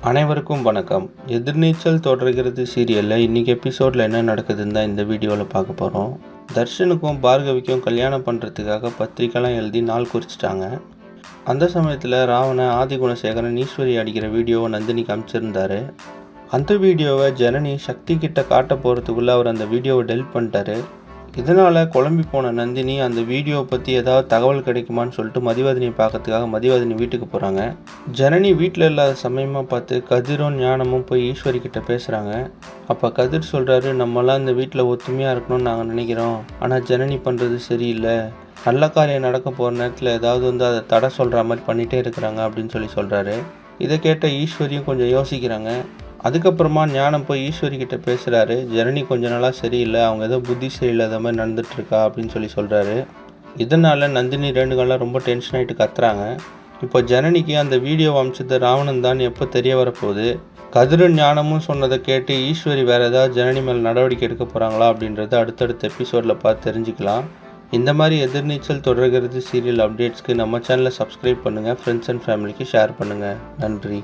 அனைவருக்கும் வணக்கம். எதிர்நீச்சல் தொடர்கிறது சீரியலில் இன்றைக்கி எபிசோடில் என்ன நடக்குதுன்னு தான் இந்த வீடியோவில் பார்க்க போகிறோம். தர்ஷனுக்கும் பார்கவிக்கும் கல்யாணம் பண்ணுறதுக்காக பத்திரிக்கைலாம் எழுதி நாள் குறிச்சிட்டாங்க. அந்த சமயத்தில் ராவண ஆதிகுணசேகரன் ஈஸ்வரி அடிக்கிற வீடியோவை நந்தினிக்கு அமைச்சிருந்தார். அந்த வீடியோவை ஜனனி சக்தி கிட்ட காட்ட போகிறதுக்குள்ளே அவர் அந்த வீடியோவை டெலிட் பண்ணிட்டாரு. இதனால் குழம்பி போன நந்தினி அந்த வீடியோவை பற்றி ஏதாவது தகவல் கிடைக்குமான்னு சொல்லிட்டு மதிவதனியை பார்க்கறதுக்காக மதிவதனி வீட்டுக்கு போகிறாங்க. ஜனனி வீட்டில் இல்லாத சமயமாக பார்த்து கதிரும் ஞானமும் போய் ஈஸ்வரி கிட்ட பேசுகிறாங்க. அப்போ கதிர் சொல்கிறாரு, நம்மளாம் இந்த வீட்டில் ஒத்துமையாக இருக்கணும்னு நாங்கள் நினைக்கிறோம், ஆனால் ஜனனி பண்ணுறது சரியில்லை, நல்ல காரியம் நடக்க போகிற நேரத்தில் ஏதாவது அதை தடை சொல்கிற மாதிரி பண்ணிகிட்டே இருக்கிறாங்க அப்படின்னு சொல்கிறாரு. இதை கேட்ட ஈஸ்வரியும் கொஞ்சம் யோசிக்கிறாங்க. அதுக்கப்புறமா ஞானம் போய் ஈஸ்வரி கிட்ட பேசுகிறாரு. ஜனனி கொஞ்ச நாளாக சரியில்லை, அவங்க ஏதோ புத்தி சரியில்லாத மாதிரி நடந்துகிட்ருக்கா அப்படின்னு சொல்கிறாரு. இதனால் நந்தினி ரேணுகாலாம் ரொம்ப டென்ஷன் ஆகிட்டு கத்துறாங்க. இப்போ ஜனனிக்கு அந்த வீடியோ அமைச்சது ராவணன் தான் எப்போ தெரிய வரப்போகுது. கதிரும் ஞானமும் சொன்னதை கேட்டு ஈஸ்வரி வேறு ஏதாவது ஜனனி மேலே நடவடிக்கை எடுக்க போகிறாங்களா அப்படின்றத அடுத்தடுத்த எபிசோடில் பார்த்து தெரிஞ்சுக்கலாம். இந்த மாதிரி எதிர்நீச்சல் தொடர்கிறது சீரியல் அப்டேட்ஸ்க்கு நம்ம சேனலை சப்ஸ்கிரைப் பண்ணுங்கள், ஃப்ரெண்ட்ஸ் அண்ட் ஃபேமிலிக்கு ஷேர் பண்ணுங்கள். நன்றி.